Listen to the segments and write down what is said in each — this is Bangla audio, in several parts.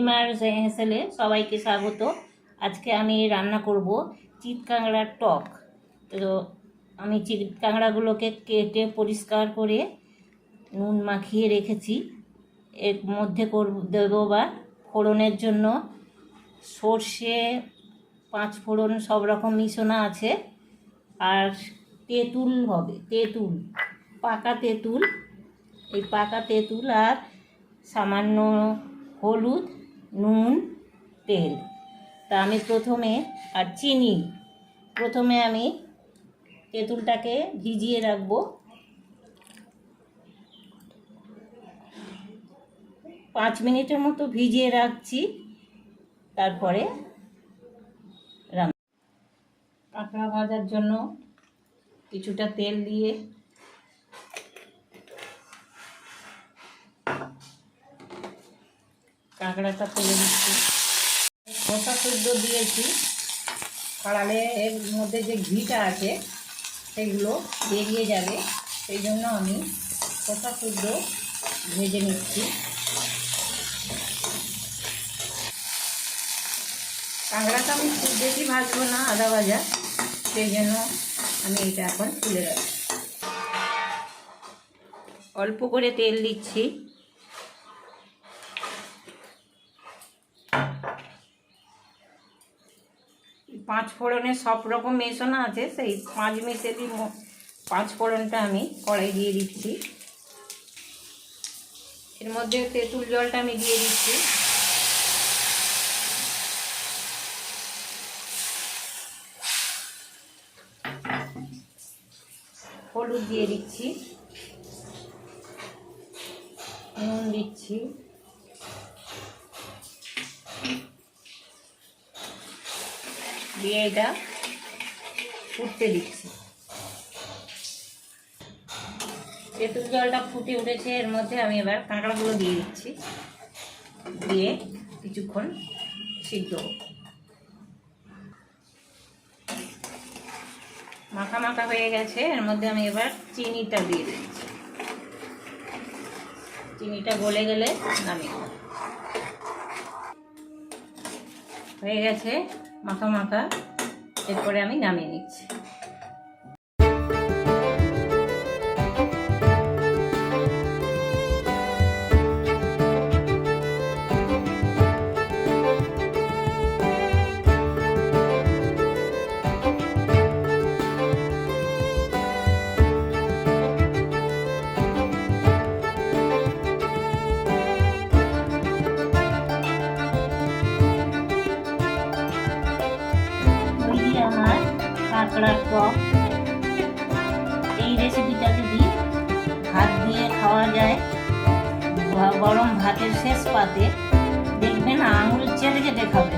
পূর্ণিমার হেসেলে সবাইকে স্বাগত। আজকে আমি রান্না করব চিত কাঁকড়ার টক। তো আমি চিত কাঁকড়াগুলোকে কেটে পরিষ্কার করে নুন মাখিয়ে রেখেছি। এর মধ্যে দেবো বা ফোড়নের জন্য সর্ষে, পাঁচ ফোড়ন, সব রকম মিশানো আছে। আর তেঁতুল হবে, তেঁতুল, পাকা তেঁতুল। এই পাকা তেঁতুল আর সামান্য হলুদ, নুন, তেল। তা আমি প্রথমে, আর চিনি, প্রথমে আমি তেঁতুলটাকে ভিজিয়ে রাখবো 5 মিনিটের মতো ভিজিয়ে রাখছি। তারপরে কাঁকড়া ভাজার জন্য কিছুটা তেল দিয়ে কাঁকড়াটা তুলে দিচ্ছি। শসা শুদ্ধ দিয়েছি, কাড়ালে এর মধ্যে যে ঘিটা আছে সেগুলো বেরিয়ে যাবে, সেই জন্য আমি শসা শুদ্ধ ভেজে নিচ্ছি। কাঁকড়াটা আমি খুব বেশি ভাজবো না, আদা ভাজা, সেই জন্য আমি এটা এখন তুলে রাখছি। অল্প করে তেল দিচ্ছি। পাঁচ ফোড়নে সব রকম মেশানো আছে, সেই 5 মিশালি 5 ফোড়নটা আমি কড়াই দিয়ে দিচ্ছি। এর মধ্যে তেঁতুল জলটা আমি দিয়ে দিচ্ছি। হলুদ দিয়ে দিচ্ছি, নুন দিচ্ছি, দিয়ে এটা ফুটতে দিচ্ছি। তেঁতুল জলটা ফুটে উঠেছে, এর মধ্যে আমি এবার কাঁকড়াগুলো দিয়ে দিচ্ছি, দিয়ে কিছুক্ষণ সিদ্ধ মাখা মাখা হয়ে গেছে। এর মধ্যে আমি এবার চিনিটা দিয়ে দিচ্ছি। চিনিটা গলে গেলে নামিয়ে হয়ে গেছে মাখা মাখা। এরপরে আমি নামিয়ে নিচ্ছি। আমার কাঁকড়ার টক। এই রেসিপিটা যদি ভাত দিয়ে খাওয়া যায়, গরম ভাতের শেষ পাতে, দেখবেন আঙুল চেটে চেটে খাবে।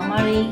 আমার এই